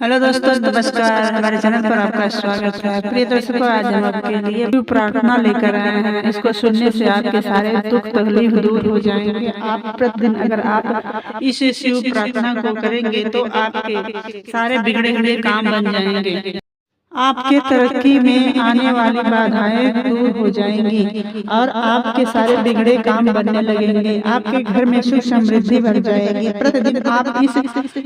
Hello दोस्तों, नमस्कार। हमारे चैनल पर आपका स्वागत है। प्रिय दर्शकों, आज हम आपके लिए शिव प्रार्थना लेकर आए हैं। इसको सुनने से आपके सारे दुख तकलीफ दूर हो जाएंगे। आप प्रतिदिन अगर आप इस शिव प्रार्थना को करेंगे तो आपके सारे बिगड़े हुए काम बन जाएंगे। आपके तरक्की में आने वाली बाधाएं दूर हो जाएंगी और आपके सारे बिगड़े काम बनने लगेंगे। आपके घर में सुख समृद्धि बढ़ जाएगी। प्रतिदिन आप इस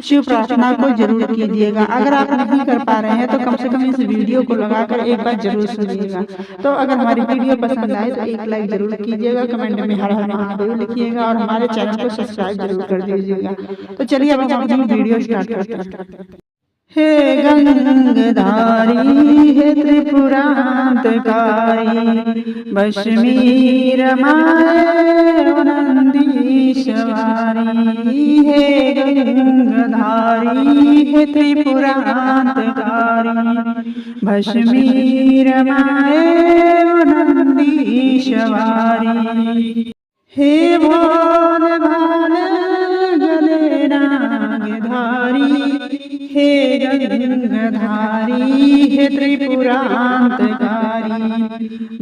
शिव प्रार्थना को जरूर कीजिएगा। अगर आप नहीं कर पा रहे हैं तो कम से कम इस वीडियो को लगाकर एक बार जरूर सुनिएगा। तो अगर हमारी वीडियो पसंद आए तो एक लाइक जरूर कीजिएगा, कमेंट में हर हर महादेव लिखिएगा और हमारे चैनल को सब्सक्राइब जरूर कर दीजिएगा। तो चलिए अब हम अपनी वीडियो स्टार्ट करते हैं। हे गंगधारी, हे त्रिपुरांतकारी, भस्मी रमाए नंदीश्वरी। हे गंगधारी, हे त्रिपुरांतकारी, भस्मी रमाए नंदीश्वरी। हे भोल भाल गले नागधारी, हे गंगधारी, हे त्रिपुरांतकारी,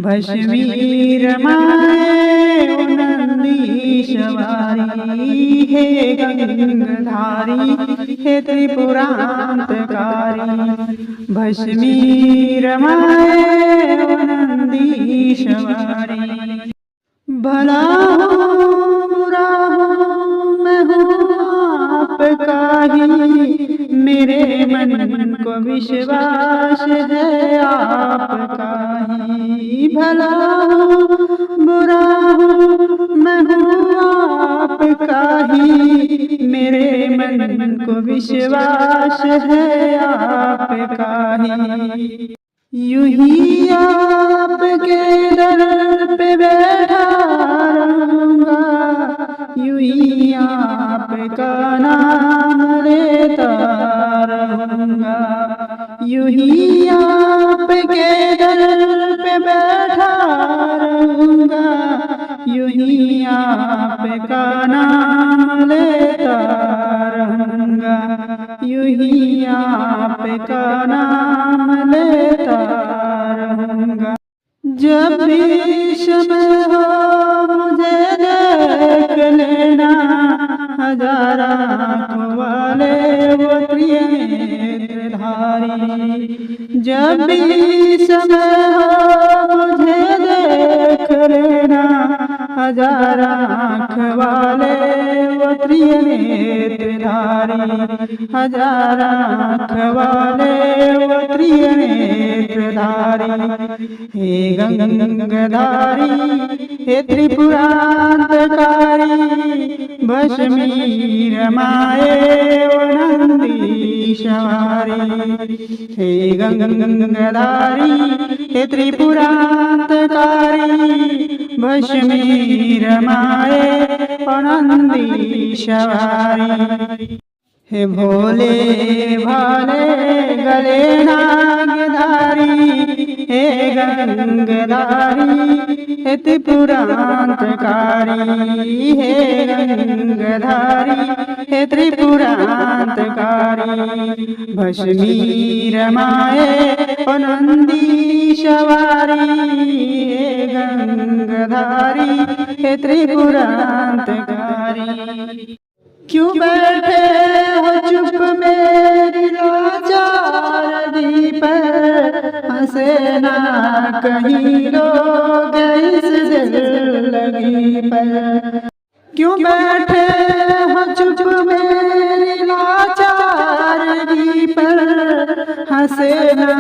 भस्मी रमाए नंदीश्वरी। हे गंगधारी, हे त्रिपुरांतकारी, भस्मी रमाए नंदीश्वरी। भला हो बुरा हो मैं हूँ आपका ही, मेरे मन को विश्वास है आपका ही। भला हो बुरा हो मैं हूँ आपका ही, मेरे मन को विश्वास है आपका ही। यूं ही आपके दर पे बैठा रहूंगा, यूं ही आपका नाम लेता रहूंगा। यूं ही आपके दर पे बैठा रहूंगा, यूं ही आपका नाम लेता रहूंगा, यूं ही आपका नाम लेता रहूंगा। जब भी समय हो मुझे देख लेना, हजार आँखों वाले वो प्रिय नेत्रधारी। जब भी समय हो मुझे देख लेना, हजार आँख वाले वो प्रिय नेत्रधारी। हजार आँख वाले वो प्रिय नेत्रधारी। हे गंगधारी, हे त्रिपुरांतकारी, भस्मी रमाए नंदीश्वरी। हे गंगधारी, हे त्रिपुरांतकारी, भस्मी रमाए नंदीश्वरी। हे भोले भाले गले नागधारी, हे गंगधारी, हे त्रिपुरांतकारी, हे गंगधारी, हे त्रिपुरांतकारी, भस्मी रमाए नंदीश्वरी। हे गंगधारी, हे त्रिपुरांतकारी। क्यों बैठे हो चुप मेरी लाचार दी पर, हंसे ना कहीं लोग इस दिल लगी पर। क्यों बैठे हो चुप मेरी लाचार दी पर, हंसे ना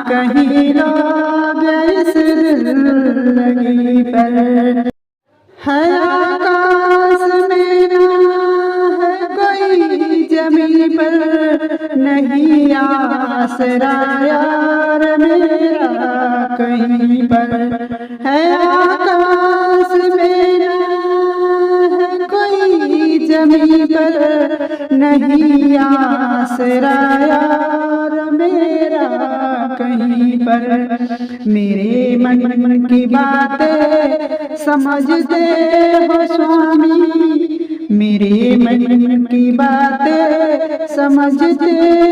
कहीं लोग इस दिल लगी पर। है आकाश में ना जमीन पर, नहीं आसरा यार मेरा कहीं पर। है आकाश में ना है कोई जमीन पर, नहीं आसरा यार मेरा कहीं पर। मेरे मन की बातें समझते हो स्वामी, मेरे मन की बातें समझते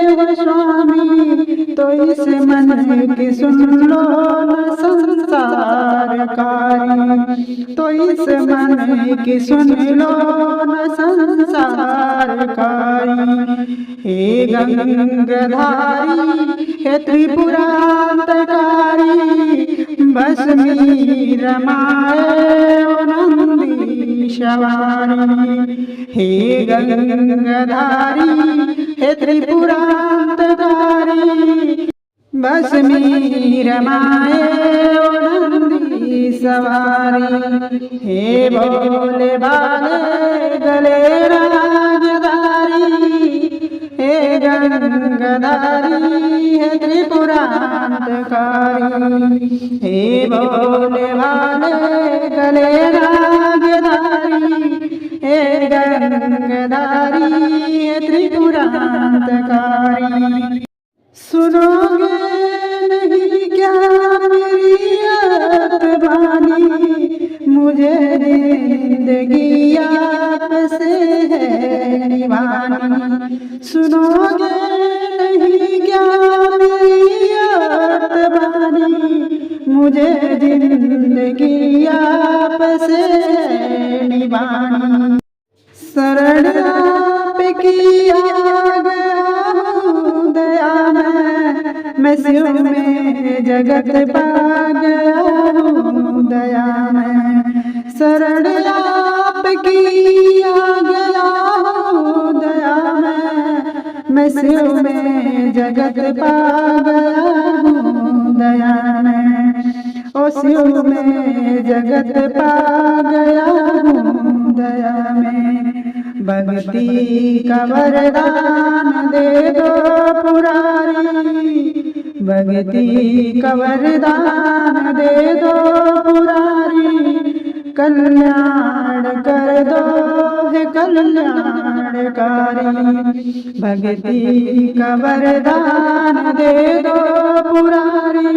हो स्वामी। इस मन की सुन लो न संसारकारी, तो इस मन की सुन लो न संसारकारी। हे गंगाधारी हे त्रिपुरांतकारी, भस्मी रमाए ओ नंदीश्वरी। हे गंगाधारी हे त्रिपुरांतकारी, भस्मी रमाए ओ नंदीश्वरी। हे भोले भाले गले राजधारी, हे गंगाधारी हे त्रिपुरांतकारी। हे भोले भाले गले राजधारी, हे गंगाधारी हे त्रिपुरांतकारी। सुनोगे नहीं क्या मेरी आत्मानी, मुझे जिंदगी आपसे है निभानी। सुनोगे नहीं क्या मेरी आत्मानी, मुझे जिंदगी आपसे है निभानी। शरण आपकी आ गया हूँ दया मैं शिव में जगत पा गया हूँ दया में। शरण आपकी आ गया हूँ दया मैं शिव में जगत पा गया हूँ दया में। ओ शिव में जगत पा गया हूँ दया में। भक्ति का वरदान दे दो पुरारी, भक्ति का वरदान दे दो पुरारी। कल्याण कर दो है कल्याणकारी, भक्ति का वरदान दे दो पुरारी।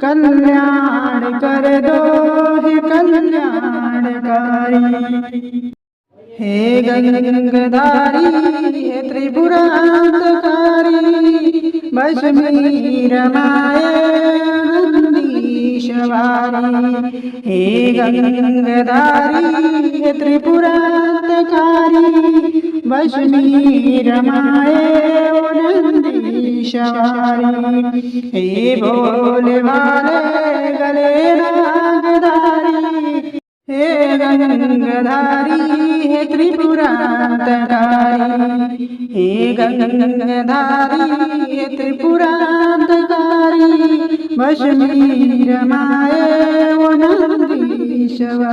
कल्याण कर दो है कल्याणकारी। हे गंगाधारी हे त्रिपुरांतकारी, भस्मी रमाए नंदीश्वरी। हे गंगाधारी हे त्रिपुरांतकारी, भस्मी रमाए नंदीश्वरी। हे भोले भाले गले राजधारी, हे गंगाधारी हे त्रिपुरांतकारी। हे गंगाधारी हे त्रिपुरांतकारी, भस्मी रमाए ओ नंदीश्वरी।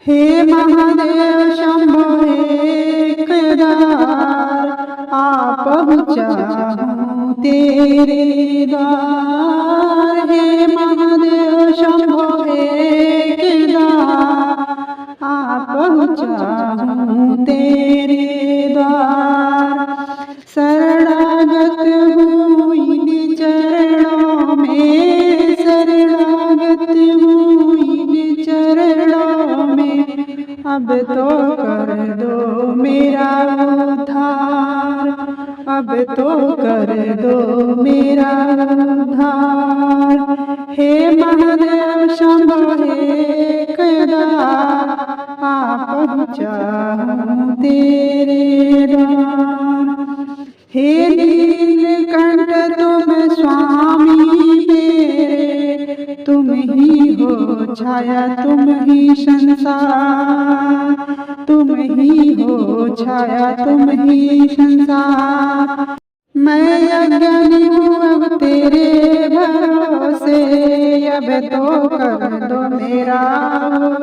हे महादेव शंभो हे केदार, आप पहुँचाऊं तेरे द्वार। हे महादेव शंभो हे केदार, आप पहुँचाऊं तेरे द्वार। शरणागत हूँ इन चरणों में, शरणागत हूँ इन चरणों में। अब तो कर दो मेरा उद्धार, अब तो कर दो मेरा उद्धार। हे महादेव शंभो हे केदार, आप पहुँचाऊं तेरे द्वार। हे नीलकंठ तुम स्वामी मेरे, तुम ही हो छाया तुम ही संसार, तुम ही हो छाया तुम ही संसार। मैं अज्ञानी हूँ अब तेरे भरोसे, अब तो कर दो मेरा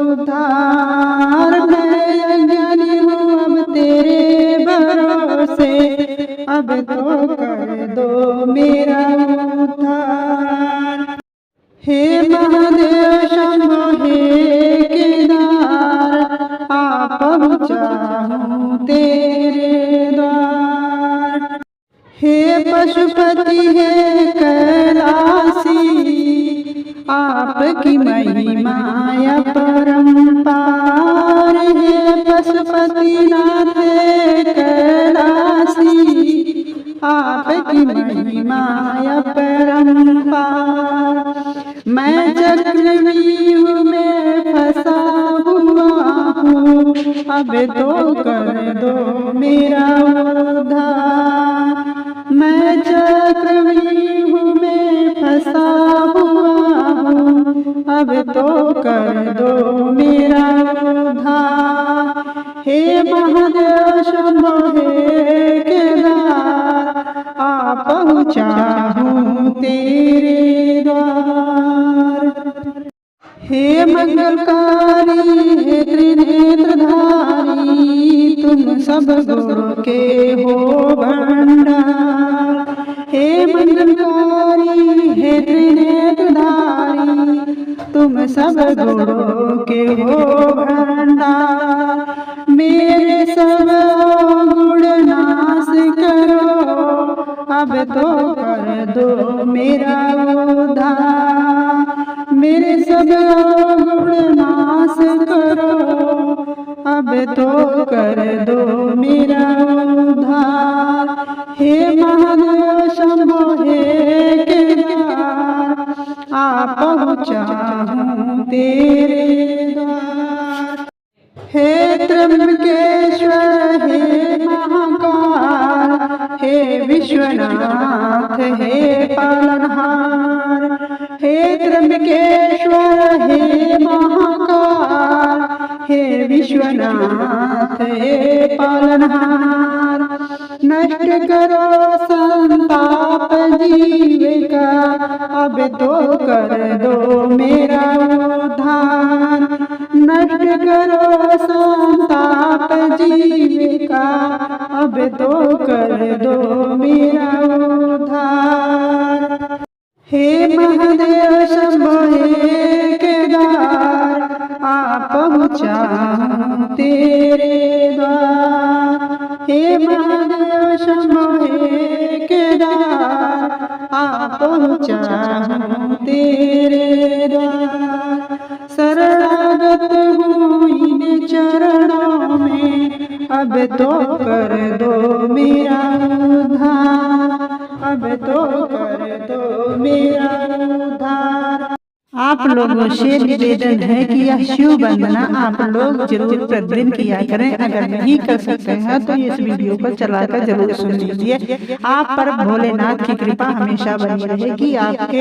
उद्धार। मैं अज्ञानी हूँ अब तेरे भरोसे, अब तो कर दो मेरा उद्धार। हे महादेव शंभो हे केदार, आप पहुँचाऊं तेरे द्वार। हे पशुपति हे कैलासी, आपकी महिमा अपरंपार। हे पशुपति नाथ कैलासी, आपकी महिमा अपरंपार। मैं चक्रव्यूह में फंसा हुआ हूँ, अब तो कर दो मेरा उद्धार। मैं चक्रव्यूह में फंसा हुआ हूँ, अब तो कर दो मेरा उद्धार। हे महादेव शंभो हे केदार, आ पहुँचा हूँ तेरे द्वार। हे मंगलकारी हे त्रिनेत्रधारी, तुम सब गुणों के हो भंडार। हे मंगलकारी हे त्रिनेत्रधारी, तुम सब गुणों के हो भंडार। मेरे सब गुण नाश करो, अब तो कर दो मेरा उद्धार। मेरे सब गुण नाश करो, अब तो कर दो मेरा उद्धार। हे महादेव शंभो हे केदार, आ पहुँचा हूँ तेरे द्वार। हे त्र्यंबकेश्वर हे महाकाल, हे विश्वनाथ हे पालनहार। हे त्र्यंबकेश्वर हे महाकाल, हे विश्वनाथ हे पालनहार। नष्ट करो संताप जीविका, अब तो कर दो मेरा उद्धार। नष्ट करो संताप जीविका, अब तो कर दो मेरा उद्धार। हे महादेव शंभो हे केदार, आ पहुँचा हूँ तेरे द्वार। हे महादेव शंभो हे केदार, आ पहुँचा हूँ तेरे द्वार। शरणागत हूँ इन चरणों में, अब तो कर दो मेरा उद्धार। अब तो कर दो मेरा उद्धार। आप लोगों से निवेदन है कि यह शिव वंदना आप लोग जरूर प्रतिदिन किया करें। अगर नहीं कर सकते हैं तो इस वीडियो को चलाकर जरूर सुन लीजिए। आप पर भोलेनाथ की कृपा हमेशा बनी रहेगी। आपके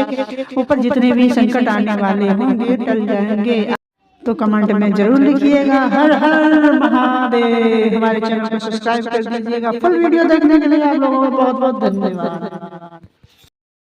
ऊपर जितने भी संकट आने वाले होंगे टल जाएंगे। तो कमेंट में जरूर लिखिएगा हर हर महादेव। हमारे चैनल को सब्सक्राइब कर दीजिएगा। फुल वीडियो देखने के लिए आप लोगों को बहुत बहुत धन्यवाद।